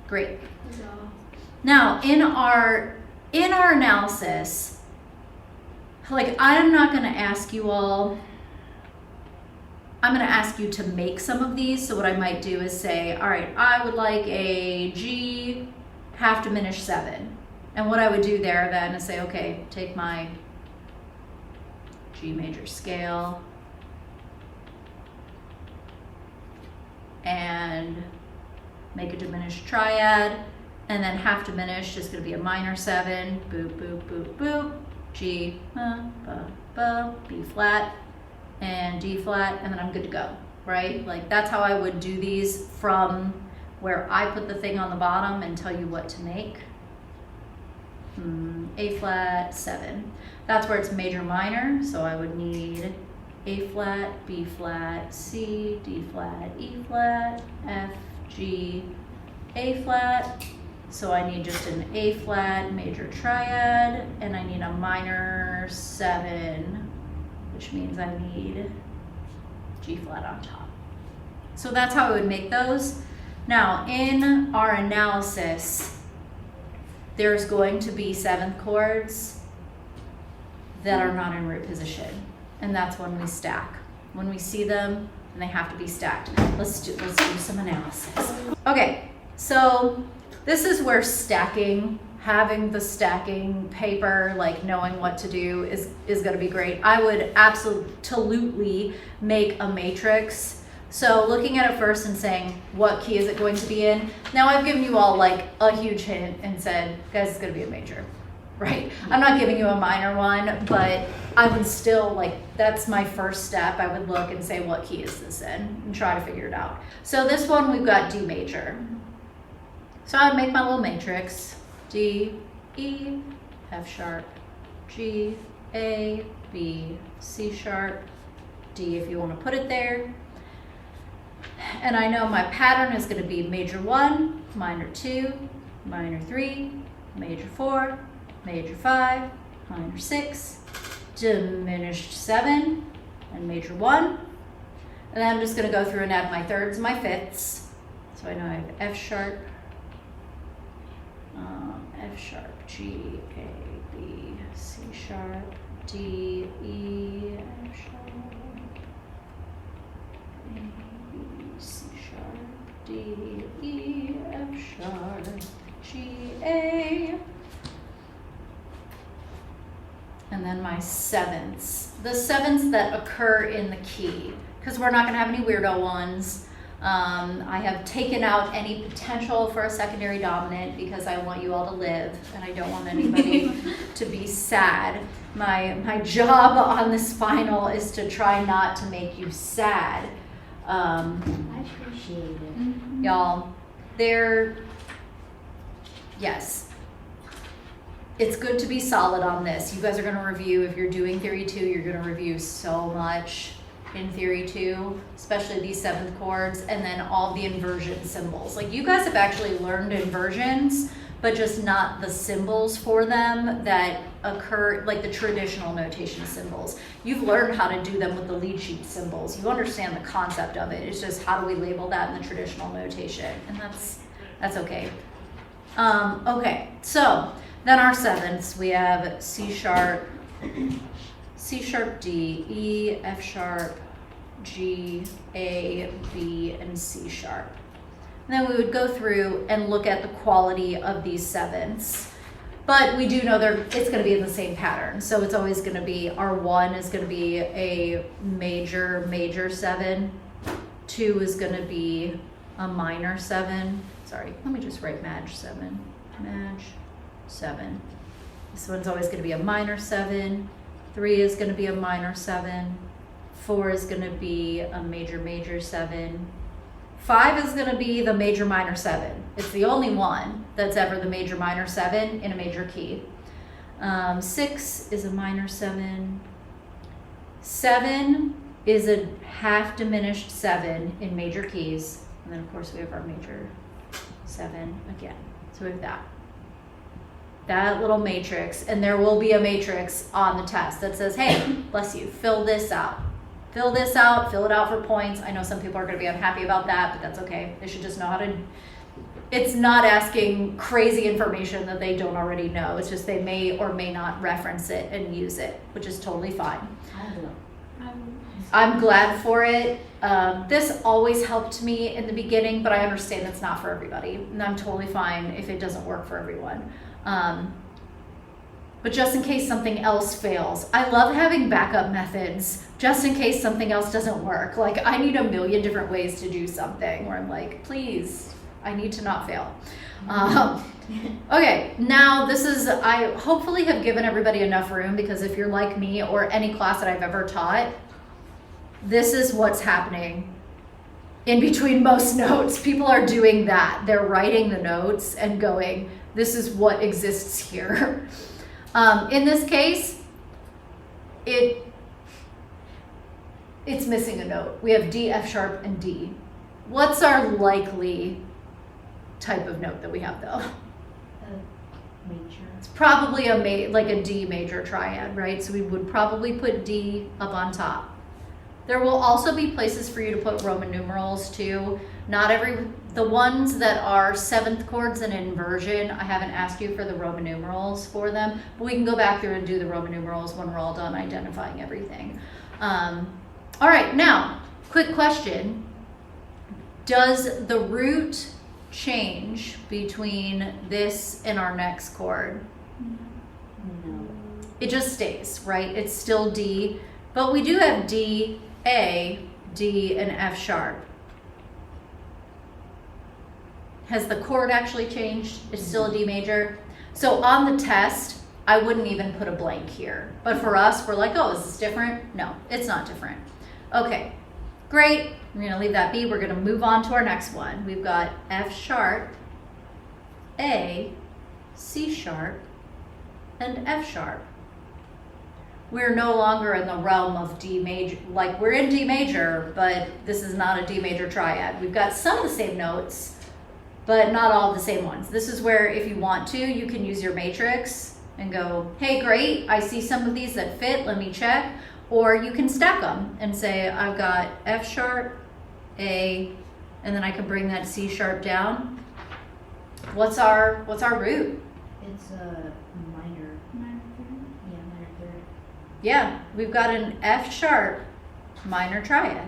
Great. Now in our analysis, like I'm not going to ask you all, I'm going to ask you to make some of these. So what I might do is say, all right, I would like a G half diminished 7. And what I would do there then is say, okay, take my G major scale and make a diminished triad, and then half diminished is going to be a minor 7, boop, boop, boop, boop, G, B flat, and D flat, and then I'm good to go, right? Like that's how I would do these from where I put the thing on the bottom and tell you what to make. A flat 7. That's where it's major minor, so I would need A flat, B flat, C, D flat, E flat, F, G, A flat. So I need just an A flat major triad, and I need a minor 7, which means I need G flat on top. So that's how I would make those. Now in our analysis, there's going to be 7th chords that are not in root position, and that's when we stack. When we see them, and they have to be stacked. Let's do some analysis. Okay, so this is where stacking, having the stacking paper, like knowing what to do is going to be great. I would absolutely make a matrix. So looking at it first and saying, what key is it going to be in? Now I've given you all like a huge hint and said, guys, it's going to be a major, right? I'm not giving you a minor one, but I would still like, that's my first step. I would look and say, what key is this in? And try to figure it out. So this one, we've got D major. So I would make my little matrix, D, E, F sharp, G, A, B, C sharp, D if you want to put it there. And I know my pattern is going to be major 1, minor 2, minor 3, major 4, major 5, minor 6, diminished 7, and major 1. And then I'm just going to go through and add my thirds and my fifths. So I know I have F sharp, G, A, B, C sharp, D, E, F sharp, A, B, C sharp, D, E, F sharp, G, A. And then my 7ths. The 7ths that occur in the key, because we're not going to have any weirdo ones. I have taken out any potential for a secondary dominant because I want you all to live and I don't want anybody to be sad. My job on this final is to try not to make you sad. I appreciate it. Y'all, yes. It's good to be solid on this. You guys are going to review, if you're doing Theory 2, you're going to review so much in Theory 2, especially these 7th chords, and then all the inversion symbols. Like you guys have actually learned inversions but just not the symbols for them that occur, like the traditional notation symbols. You've learned how to do them with the lead sheet symbols. You understand the concept of it. It's just how do we label that in the traditional notation, and that's okay. Okay, so then our sevenths, we have C sharp, D, E, F sharp, G, A, B, and C sharp. And then we would go through and look at the quality of these sevenths. But we do know it's going to be in the same pattern. So it's always going to be, our 1 is going to be a major 7. 2 is going to be a minor 7. Sorry, let me just write Maj 7. Maj 7. This one's always going to be a minor 7. 3 is going to be a minor 7. 4 is going to be a major 7. 5 is going to be the major minor 7. It's the only one that's ever the major minor 7 in a major key. 6 is a minor 7. 7 is a half diminished 7 in major keys. And then of course we have our major 7 again. So we have that little matrix, and there will be a matrix on the test that says, hey, bless you, fill this out. Fill this out, fill it out for points. I know some people are going to be unhappy about that, but that's okay. They should just know how to. It's not asking crazy information that they don't already know. It's just they may or may not reference it and use it, which is totally fine. I'm glad for it. This always helped me in the beginning, but I understand it's not for everybody. And I'm totally fine if it doesn't work for everyone. But just in case something else fails, I love having backup methods just in case something else doesn't work. Like I need a million different ways to do something where I'm like, please, I need to not fail. Okay, now I hopefully have given everybody enough room, because if you're like me or any class that I've ever taught, this is what's happening in between most notes. People are doing that. They're writing the notes and going, this is what exists here. In this case, it's missing a note. We have D, F sharp, and D. What's our likely type of note that we have though? Major. It's probably like a D major triad, right? So we would probably put D up on top. There will also be places for you to put Roman numerals too. The ones that are 7th chords and inversion, I haven't asked you for the Roman numerals for them, but we can go back through and do the Roman numerals when we're all done identifying everything. All right, now, quick question. Does the root change between this and our next chord? No. It just stays, right? It's still D, but we do have D, A, D, and F sharp. Has the chord actually changed? It's still a D major. So on the test, I wouldn't even put a blank here. But for us, we're like, oh, is this different? No, it's not different. Okay, great. We're gonna leave that be. We're gonna move on to our next one. We've got F sharp, A, C sharp, and F sharp. We're no longer in the realm of D major, like we're in D major, but this is not a D major triad. We've got some of the same notes, but not all the same ones. This is where if you want to, you can use your matrix and go, hey, great, I see some of these that fit, let me check. Or you can stack them and say, I've got F sharp, A, and then I can bring that C sharp down. What's our root? It's a minor. Minor third. Yeah, minor third. Yeah, we've got an F sharp minor triad.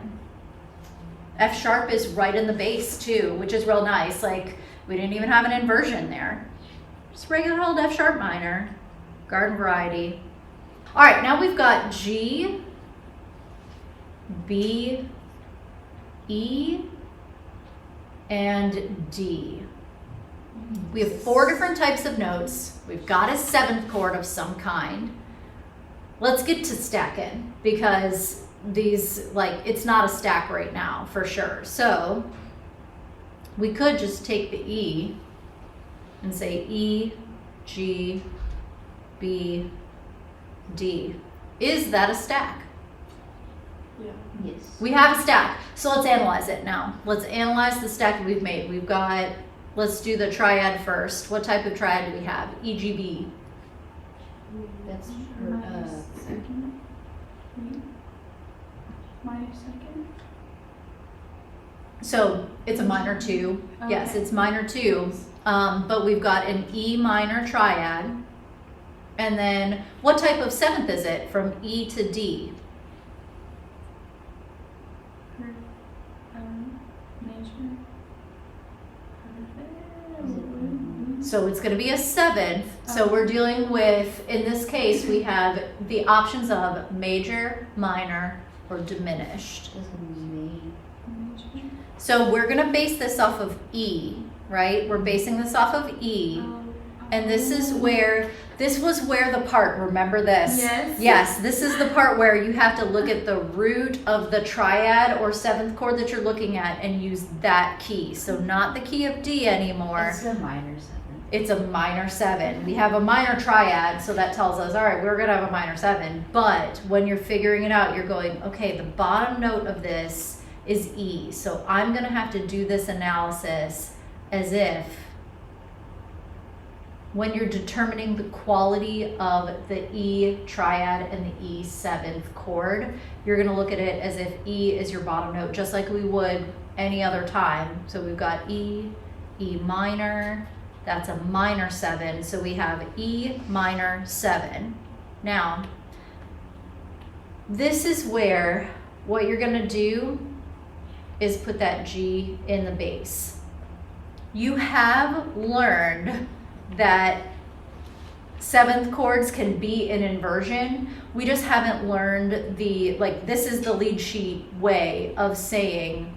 F sharp is right in the bass too, which is real nice. Like we didn't even have an inversion there. Just regular old F sharp minor, garden variety. All right, now we've got G, B, E, and D. We have 4 different types of notes. We've got a 7th chord of some kind. Let's get to stacking, because these, like, it's not a stack right now for sure. So we could just take the E and say E, G, B, D. Is that a stack? Yeah. Yes. We have a stack. So let's analyze it now. Let's analyze the stack that we've made. We've got let's do the triad first. What type of triad do we have? EGB. That's Minor second. Wait. Minor second. So it's a minor 2. Yes, Okay. it's minor 2. But we've got an E minor triad. And then what type of 7th is it from E to D? Major. So it's going to be a 7th. So we're dealing with, in this case, we have the options of major, minor, or diminished. That's gonna be major. Major. So we're going to base this off of E, right? We're basing this off of E. And this is where, this was where the part, remember this? Yes. Yes, this is the part where you have to look at the root of the triad or 7th chord that you're looking at and use that key. So not the key of D anymore. It's a minor 7. It's a minor 7. We have a minor triad, so that tells us, all right, we're going to have a minor 7. But when you're figuring it out, you're going, okay, the bottom note of this is E. So I'm going to have to do this analysis as if when you're determining the quality of the E triad and the E 7th chord, you're going to look at it as if E is your bottom note, just like we would any other time. So we've got E, E minor, that's a minor 7. So we have E minor 7. Now, this is where what you're going to do is put that G in the bass. You have learned that 7th chords can be in inversion. We just haven't learned the, like, this is the lead sheet way of saying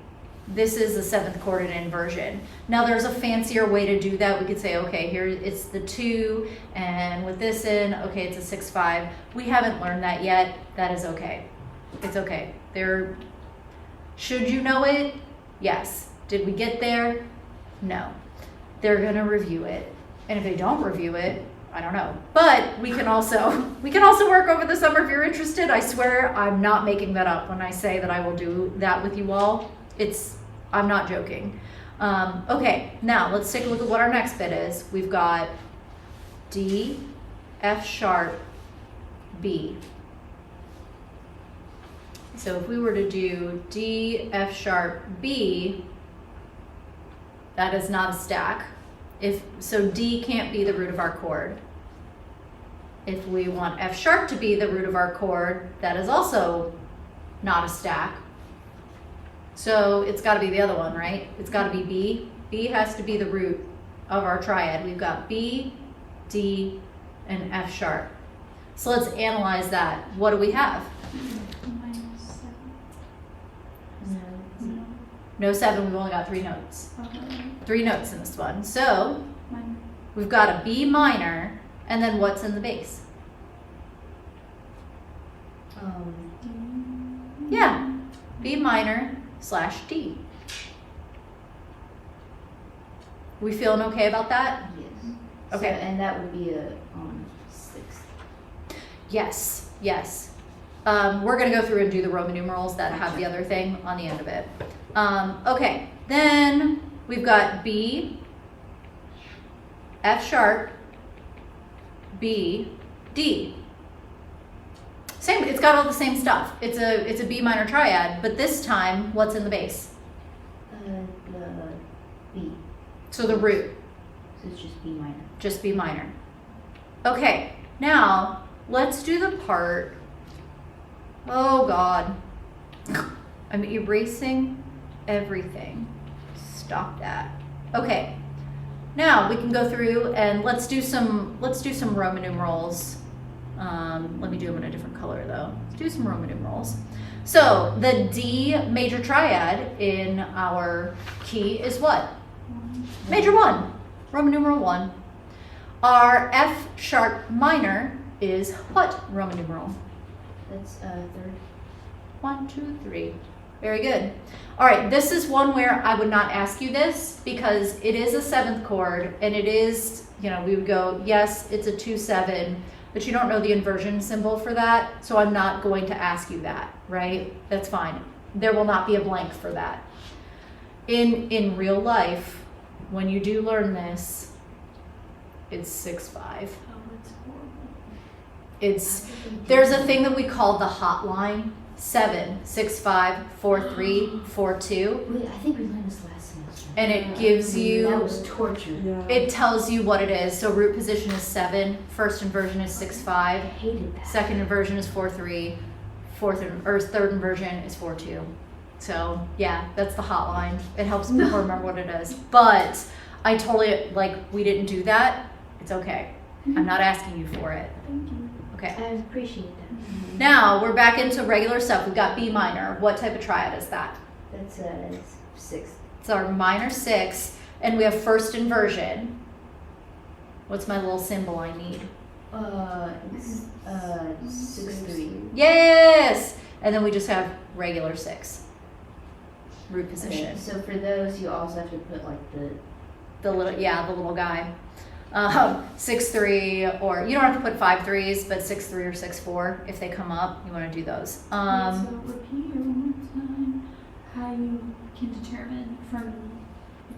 this is the 7th chord in inversion. Now there's a fancier way to do that. We could say, okay, here it's the 2, and with this in, okay, it's a 6/5. We haven't learned that yet. That is okay. It's okay. Should you know it? Yes. Did we get there? No. They're gonna review it. And if they don't review it, I don't know. But we can also work over the summer if you're interested. I swear I'm not making that up when I say that I will do that with you all. I'm not joking. Okay, now let's take a look at what our next bit is. We've got D, F sharp, B. So if we were to do D, F sharp, B, that is not a stack. So D can't be the root of our chord. If we want F sharp to be the root of our chord, that is also not a stack. So it's got to be the other one, right? It's got to be B. B has to be the root of our triad. We've got B, D, and F sharp. So let's analyze that. What do we have? Minus 7. No. No 7, we've only got 3 notes. Okay. 3 notes in this one. So Minor. we've got a B minor, and then what's in the bass? Yeah, B minor / D. We feeling okay about that? Yes. Okay. So, and that would be a 6th. Yes, yes. We're gonna go through and do the Roman numerals that have the other thing on the end of it. Okay, then we've got B, F sharp, B, D. Same, it's got all the same stuff. It's a B minor triad, but this time, what's in the bass? The B. So the root, So it's just B minor. just B minor. Okay, now let's do the part. Oh God, I'm erasing everything. Stop that. Okay, now we can go through and let's do some Roman numerals. Let me do them in a different color though. Let's do some Roman numerals. So the D major triad in our key is what? Major 1, Roman numeral 1. Our F sharp minor is what Roman numeral? That's 3rd. 1, 2, 3. Very good. All right, this is one where I would not ask you this because it is a 7th chord and it is, we would go, yes, it's a 2/7, but you don't know the inversion symbol for that, so I'm not going to ask you that, right? That's fine. There will not be a blank for that. In real life, when you do learn this, it's 6-5. Oh, it's horrible. It's, there's a thing that we call the hotline, 7654342, Wait, I think we learned this last semester. and it gives you, That was torture. Yeah. it tells you what it is. So root position is 7, first inversion is 6-5, I hated that. second inversion is 4-3, third inversion is 4-2. So yeah, that's the hotline. It helps people remember what it is. But I totally, like, we didn't do that. It's okay. I'm not asking you for it. Thank you. Okay. I appreciate that. Now we're back into regular stuff. We've got B minor. What type of triad is that? That's 6. It's our minor 6, and we have first inversion. What's my little symbol I need? It's 6-3. Yes! And then we just have regular 6. Root Okay, position. so for those, you also have to put like the. The little guy. 6-3, or you don't have to put 5-3s, but 6-3 or 6-4 if they come up. You want to do those. So repeat it one more time. How you can determine from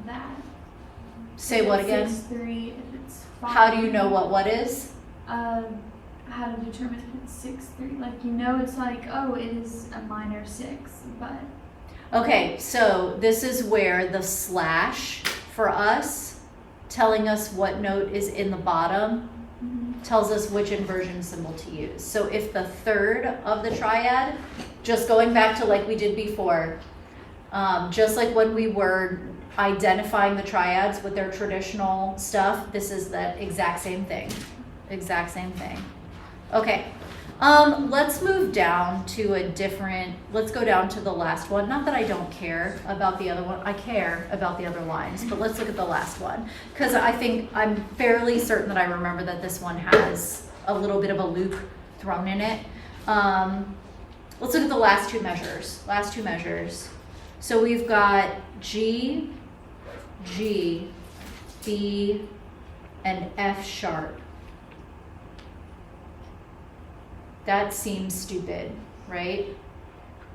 that. Say If what it's again? 6-3, if it's 5. How do you know what is? How to determine if it's 6-3? Like it's like, oh, it is a minor 6, but Okay, so this is where the slash for us, telling us what note is in the bottom, tells us which inversion symbol to use. So if the third of the triad, just going back to like we did before, just like when we were identifying the triads with their traditional stuff, this is the exact same thing. Exact same thing. Okay, let's move down to a different, let's go down to the last one. Not that I don't care about the other one, I care about the other lines, but let's look at the last one. Because I'm fairly certain that I remember that this one has a little bit of a loop thrown in it. Let's look at the last two measures. So we've got G, G, B, and F sharp. That seems stupid, right?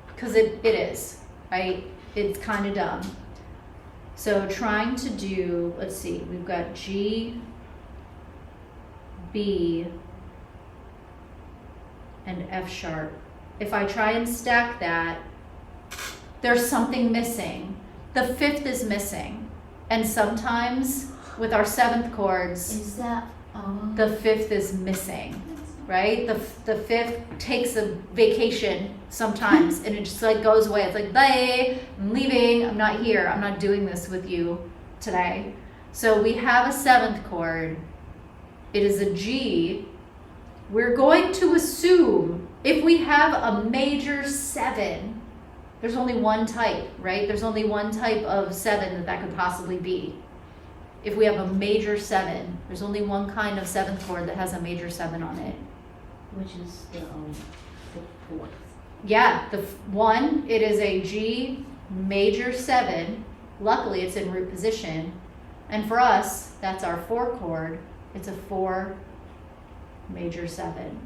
Because it is, right? It's kind of dumb. So trying to do, let's see, we've got G, B, and F sharp. If I try and stack that, there's something missing. The 5th is missing. And sometimes with our 7th chords, Is that. the 5th is missing, right? The 5th takes a vacation sometimes and it just like goes away. It's like, bye, I'm leaving, I'm not here, I'm not doing this with you today. So we have a 7th chord. It is a G. We're going to assume if we have a major 7, there's only one type, right? There's only one type of 7 that could possibly be. If we have a major 7, there's only one kind of 7th chord that has a major 7 on it. Which is the 4th. Yeah, it is a G major 7. Luckily, it's in root position. And for us, that's our 4 chord. It's a 4 major 7.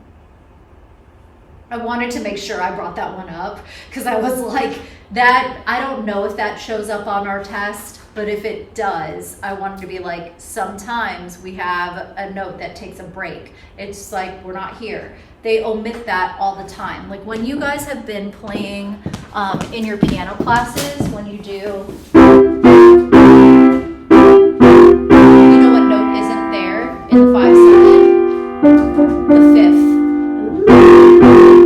I wanted to make sure I brought that one up because I was like, that, I don't know if that shows up on our test, but if it does, I wanted to be like, sometimes we have a note that takes a break. It's like, we're not here. They omit that all the time. Like when you guys have been playing in your piano classes, when you do, you know what note isn't there in the 5/7? The 5th.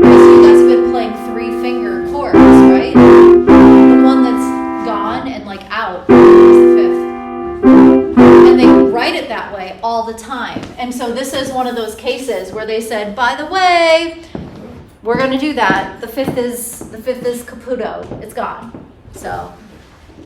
Because you guys have been playing 3-finger chords, right? The one that's gone and like out is the 5th. And they write it that way all the time. And so this is one of those cases where they said, by the way, we're going to do that. The 5th is caputo. It's gone. So